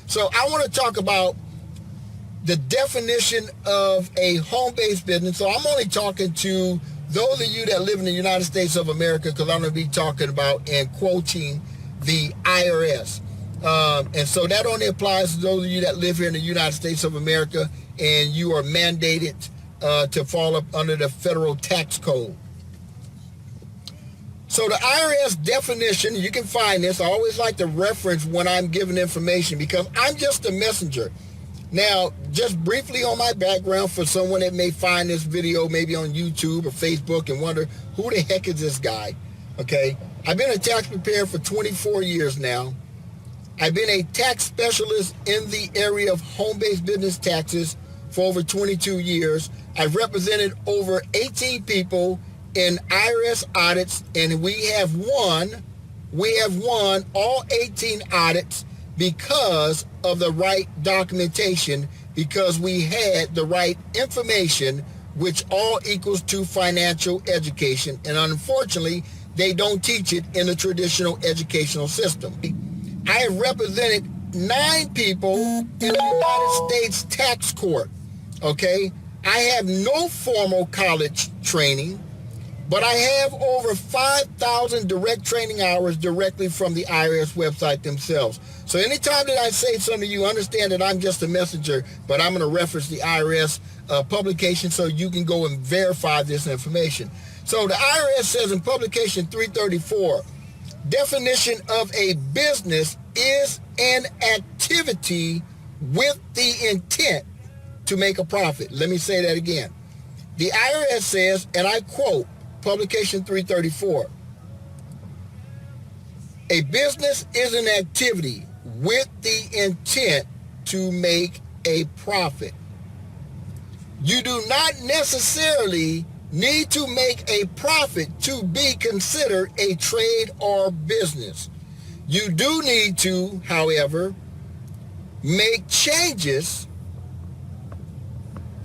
So I want to talk about the definition of a home-based business. So I'm only talking to those of you that live in the United States of America, because I'm going to be talking about and quoting the IRS. And so that only applies to those of you that live here in the United States of America and you are mandated to fall up under the federal tax code. So the IRS definition, you can find this. I always like to reference when I'm giving information because I'm just a messenger. Now, just briefly on my background for someone that may find this video maybe on YouTube or Facebook and wonder, who the heck is this guy? Okay, I've been a tax preparer for 24 years now. I've been a tax specialist in the area of home-based business taxes for over 22 years. I've represented over 18 people in IRS audits, and we have won all 18 audits because of the right documentation, because we had the right information, which all equals to financial education. And unfortunately, they don't teach it in the traditional educational system. I have represented 9 people in the United States tax court, okay? I have no formal college training, but I have over 5,000 direct training hours directly from the IRS website themselves. So anytime that I say something to you, understand that I'm just a messenger, but I'm going to reference the IRS publication so you can go and verify this information. So the IRS says in publication 334, definition of a business is an activity with the intent to make a profit. Let me say that again. The IRS says, and I quote, publication 334, a business is an activity with the intent to make a profit. You do not necessarily need to make a profit to be considered a trade or business. You do need to, however, make changes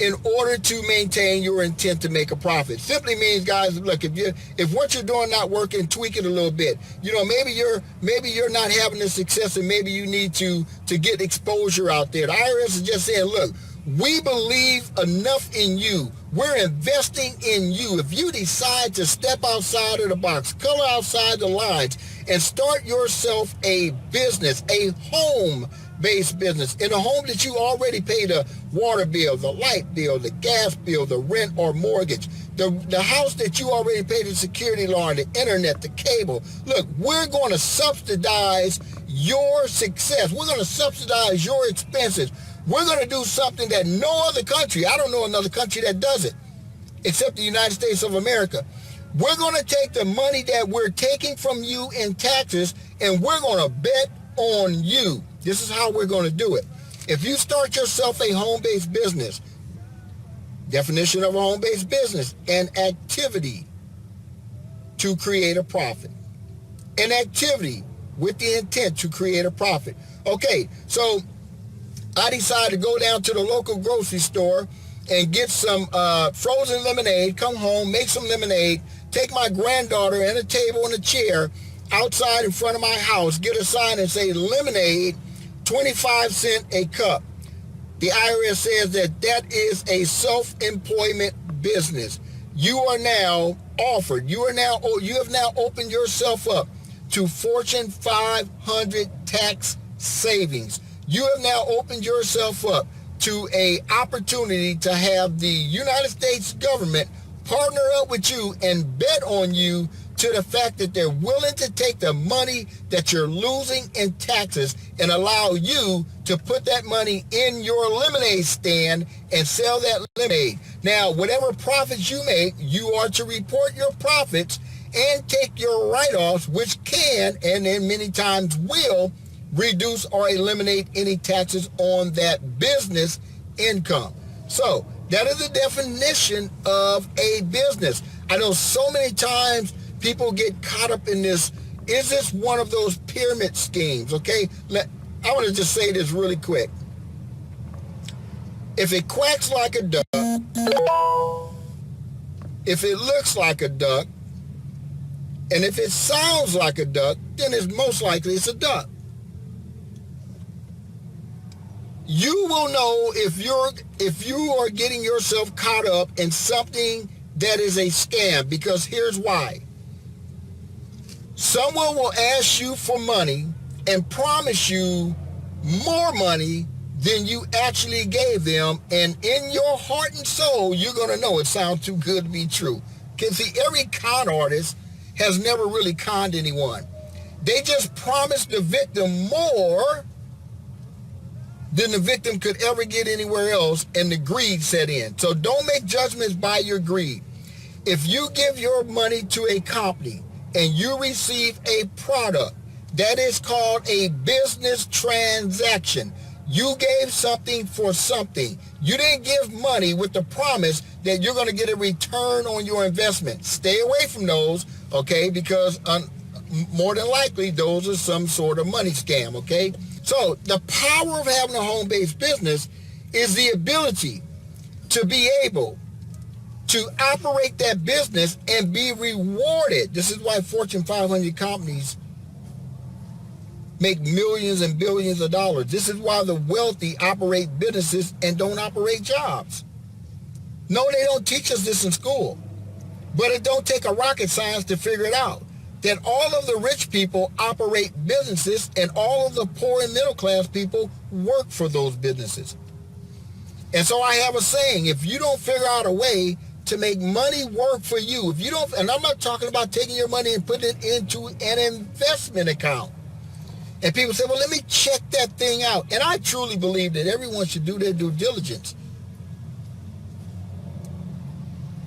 in order to maintain your intent to make a profit. Simply means, guys, look, if what you're doing not working, tweak it a little bit. You know, maybe you're not having the success, and maybe you need to get exposure out there. The IRS is just saying, look, we believe enough in you. We're investing in you. If you decide to step outside of the box, color outside the lines, and start yourself a business, a home-based business, in a home that you already pay the water bill, the light bill, the gas bill, the rent or mortgage, the house that you already pay the security alarm, the internet, the cable. Look, we're going to subsidize your success. We're going to subsidize your expenses. We're going to do something that no other country, I don't know another country that does it, except the United States of America. We're going to take the money that we're taking from you in taxes, and we're going to bet on you. This is how we're going to do it. If you start yourself a home-based business, definition of a home-based business, an activity to create a profit. An activity with the intent to create a profit. Okay, so I decided to go down to the local grocery store and get some frozen lemonade, come home, make some lemonade, take my granddaughter and a table and a chair outside in front of my house, get a sign and say lemonade, 25 cents a cup. The IRS says that is a self-employment business. You are now offered, you have now opened yourself up to Fortune 500 tax savings. You have now opened yourself up to an opportunity to have the United States government partner up with you and bet on you to the fact that they're willing to take the money that you're losing in taxes and allow you to put that money in your lemonade stand and sell that lemonade. Now, whatever profits you make, you are to report your profits and take your write-offs, which can, and then many times will, reduce or eliminate any taxes on that business income. So that is the definition of a business. I know so many times people get caught up in this. Is this one of those pyramid schemes? Okay, I want to just say this really quick. If it quacks like a duck, if it looks like a duck, and if it sounds like a duck, then it's most likely it's a duck. You will know if you are getting yourself caught up in something that is a scam, because here's why. Someone will ask you for money and promise you more money than you actually gave them, and in your heart and soul, you're going to know it sounds too good to be true. Because see, every con artist has never really conned anyone. They just promised the victim more than the victim could ever get anywhere else, and the greed set in. So don't make judgments by your greed. If you give your money to a company and you receive a product, that is called a business transaction. You gave something for something. You didn't give money with the promise that you're going to get a return on your investment. Stay away from those, okay, because more than likely those are some sort of money scam, okay? So the power of having a home-based business is the ability to be able to operate that business and be rewarded. This is why Fortune 500 companies make millions and billions of dollars. This is why the wealthy operate businesses and don't operate jobs. No, they don't teach us this in school. But it don't take a rocket science to figure it out. That all of the rich people operate businesses and all of the poor and middle class people work for those businesses. And so I have a saying, if you don't figure out a way to make money work for you, if you don't, and I'm not talking about taking your money and putting it into an investment account. And people say, well, let me check that thing out. And I truly believe that everyone should do their due diligence.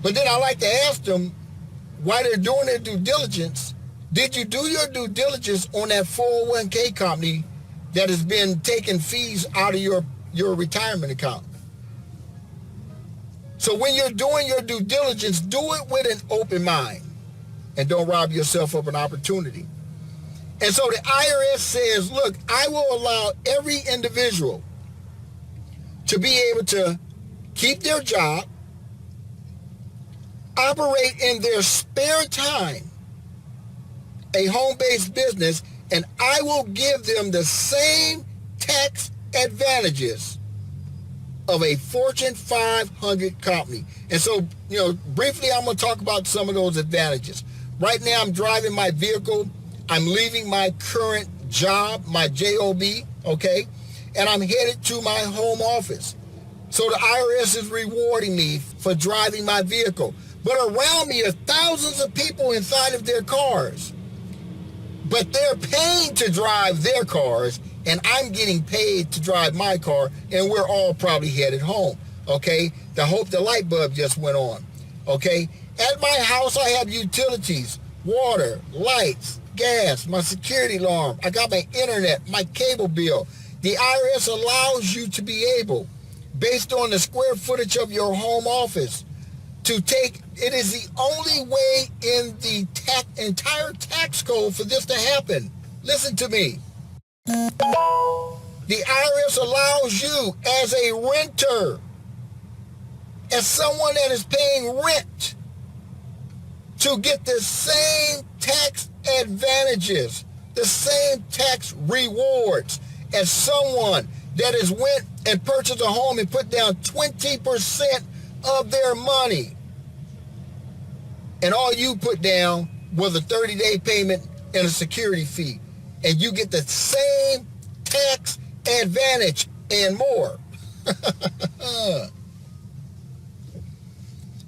But then I like to ask them, while they're doing their due diligence, did you do your due diligence on that 401k company that has been taking fees out of your retirement account? So when you're doing your due diligence, do it with an open mind and don't rob yourself of an opportunity. And so the IRS says, look, I will allow every individual to be able to keep their job, operate in their spare time a home-based business, and I will give them the same tax advantages of a Fortune 500 company. And so, briefly, I'm going to talk about some of those advantages. Right now, I'm driving my vehicle. I'm leaving my current job, my job, okay? And I'm headed to my home office. So the IRS is rewarding me for driving my vehicle. But around me are thousands of people inside of their cars. But they're paying to drive their cars, and I'm getting paid to drive my car, and we're all probably headed home, okay? I hope the light bulb just went on, okay? At my house, I have utilities, water, lights, gas, my security alarm. I got my internet, my cable bill. The IRS allows you to be able, based on the square footage of your home office, to take, it is the only way in the entire tax code for this to happen. Listen to me. The IRS allows you as a renter, as someone that is paying rent, to get the same tax advantages, the same tax rewards as someone that has went and purchased a home and put down 20% of their money. And all you put down was a 30-day payment and a security fee. And you get the same tax advantage and more.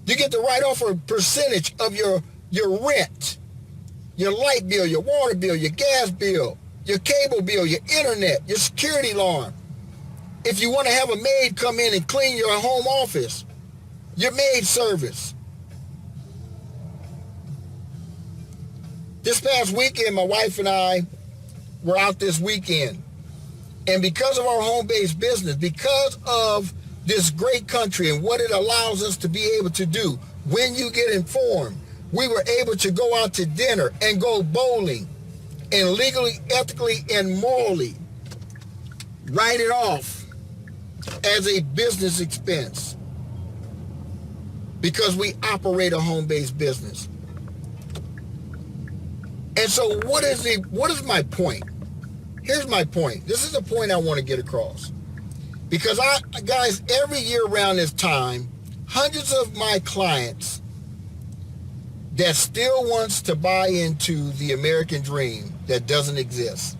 You get to write off a percentage of your rent, your light bill, your water bill, your gas bill, your cable bill, your internet, your security alarm. If you want to have a maid come in and clean your home office, your maid service. This past weekend, my wife and I were out this weekend. And because of our home-based business, because of this great country and what it allows us to be able to do, when you get informed, we were able to go out to dinner and go bowling and legally, ethically, and morally write it off as a business expense because we operate a home-based business. And so what is my point? Here's my point. This is the point I want to get across. Because guys, every year around this time, hundreds of my clients that still wants to buy into the American dream that doesn't exist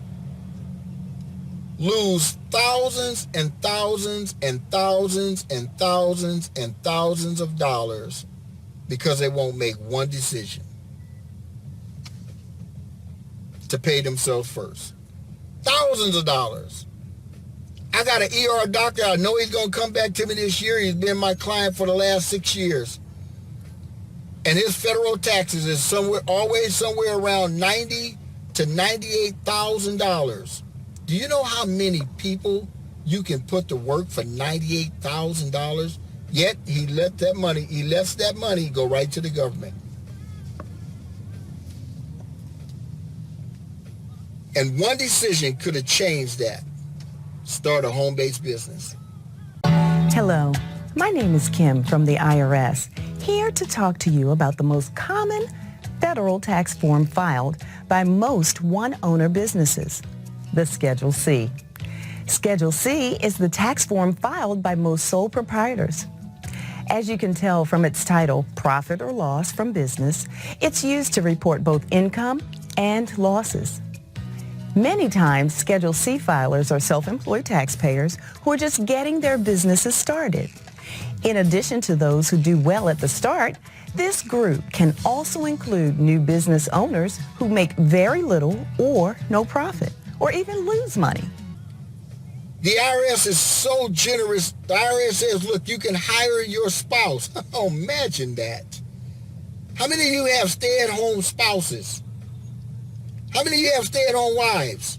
lose thousands and thousands and thousands and thousands and thousands of dollars because they won't make one decision to pay themselves first. Thousands of dollars. I got an ER doctor. I know he's going to come back to me this year. He's been my client for the last 6 years. And his federal taxes is always somewhere around $90,000 to $98,000. Do you know how many people you can put to work for $98,000? Yet he lets that money go right to the government. And one decision could have changed that. Start a home-based business. Hello, my name is Kim from the IRS, here to talk to you about the most common federal tax form filed by most one-owner businesses, the Schedule C. Schedule C is the tax form filed by most sole proprietors. As you can tell from its title, Profit or Loss from Business, it's used to report both income and losses. Many times, Schedule C filers are self-employed taxpayers who are just getting their businesses started. In addition to those who do well at the start, this group can also include new business owners who make very little or no profit, or even lose money. The IRS is so generous. The IRS says, look, you can hire your spouse. Oh, imagine that. How many of you have stay-at-home spouses? How many of you have stay-at-home wives?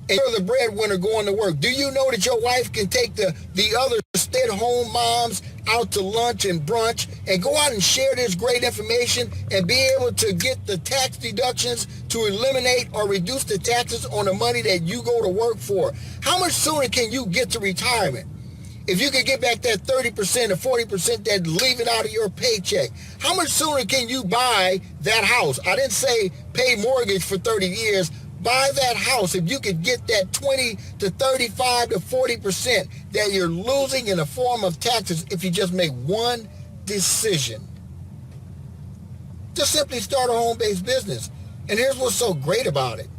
And you're the breadwinner going to work. Do you know that your wife can take the other stay-at-home moms out to lunch and brunch and go out and share this great information and be able to get the tax deductions to eliminate or reduce the taxes on the money that you go to work for? How much sooner can you get to retirement? If you could get back that 30% or 40% that's leaving out of your paycheck, how much sooner can you buy that house? I didn't say pay mortgage for 30 years. Buy that house. If you could get that 20 to 35 to 40% that you're losing in the form of taxes if you just make one decision. Just simply start a home-based business. And here's what's so great about it.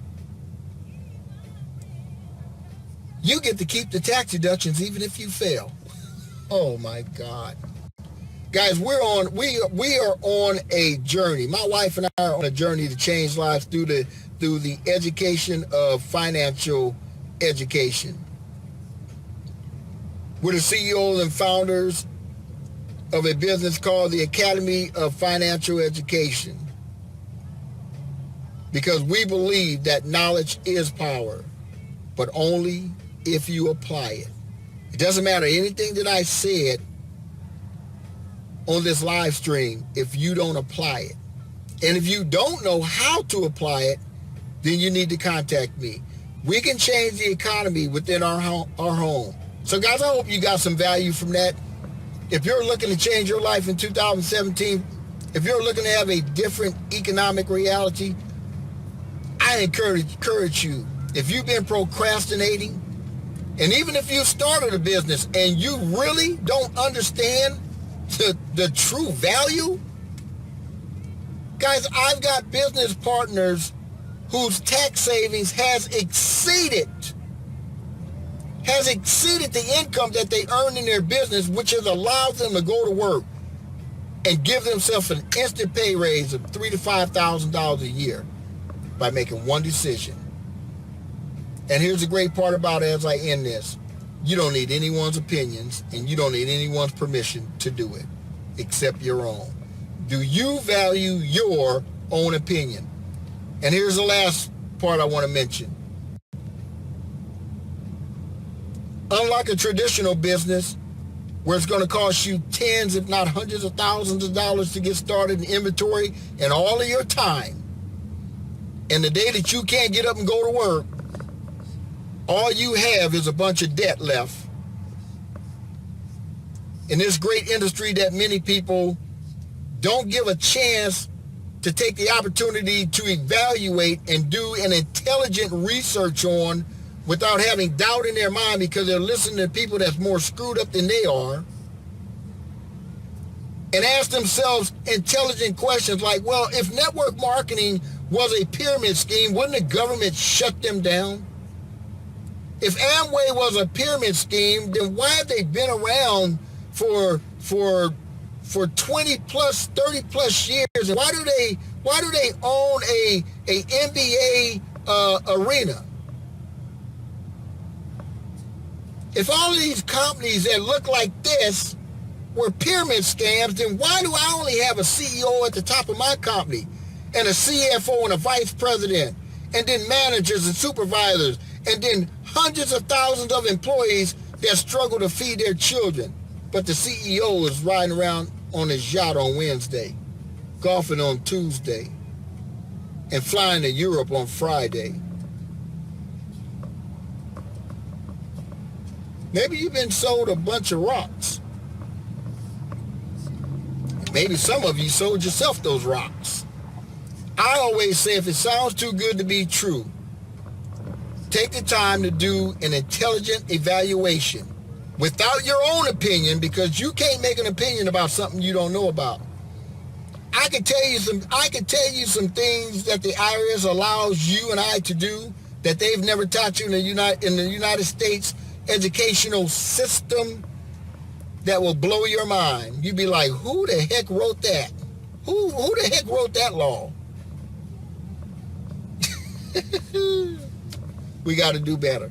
You get to keep the tax deductions even if you fail. Oh my God. Guys, we are on a journey. My wife and I are on a journey to change lives through the education of financial education. We're the CEOs and founders of a business called the Academy of Financial Education, because we believe that knowledge is power, but only if you apply it. It doesn't matter anything that I said on this live stream if you don't apply it. And if you don't know how to apply it, then you need to contact me. We can change the economy within our home. So guys, I hope you got some value from that. If you're looking to change your life in 2017, if you're looking to have a different economic reality, I encourage you, if you've been procrastinating, and even if you started a business and you really don't understand the true value, guys, I've got business partners whose tax savings has exceeded the income that they earn in their business, which has allowed them to go to work and give themselves an instant pay raise of $3,000 to $5,000 a year by making one decision. And here's the great part about it as I end this. You don't need anyone's opinions, and you don't need anyone's permission to do it, except your own. Do you value your own opinion? And here's the last part I want to mention. Unlike a traditional business where it's going to cost you tens, if not hundreds of thousands of dollars to get started in inventory and all of your time, and the day that you can't get up and go to work, all you have is a bunch of debt left. In this great industry that many people don't give a chance to take the opportunity to evaluate and do an intelligent research on without having doubt in their mind because they're listening to people that's more screwed up than they are, and ask themselves intelligent questions like, well, if network marketing was a pyramid scheme, wouldn't the government shut them down? If Amway was a pyramid scheme, then why have they been around for 20 plus, 30 plus years? And why do they own a NBA arena? If all of these companies that look like this were pyramid scams, then why do I only have a CEO at the top of my company and a CFO and a vice president and then managers and supervisors and then hundreds of thousands of employees that struggle to feed their children? But the CEO is riding around on his yacht on Wednesday, golfing on Tuesday, and flying to Europe on Friday. Maybe you've been sold a bunch of rocks. Maybe some of you sold yourself those rocks. I always say if it sounds too good to be true, take the time to do an intelligent evaluation without your own opinion, because you can't make an opinion about something you don't know about. I can tell you some things that the IRS allows you and I to do that they've never taught you in the United States educational system that will blow your mind. You'd be like, who the heck wrote that? Who the heck wrote that law? We got to do better.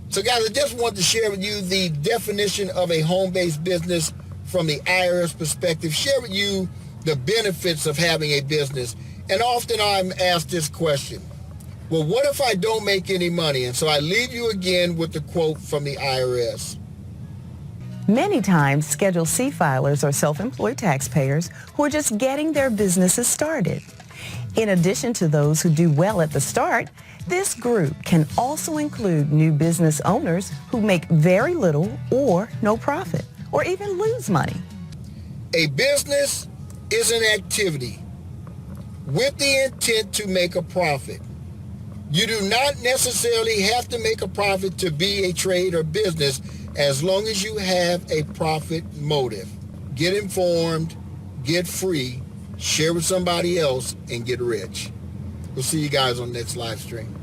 So guys, I just want to share with you the definition of a home-based business from the IRS perspective, share with you the benefits of having a business. And often I'm asked this question, well, what if I don't make any money? And so I leave you again with the quote from the IRS. Many times, Schedule C filers are self-employed taxpayers who are just getting their businesses started. In addition to those who do well at the start, this group can also include new business owners who make very little or no profit, or even lose money. A business is an activity with the intent to make a profit. You do not necessarily have to make a profit to be a trade or business as long as you have a profit motive. Get informed, get free, share with somebody else, and get rich. We'll see you guys on the next live stream.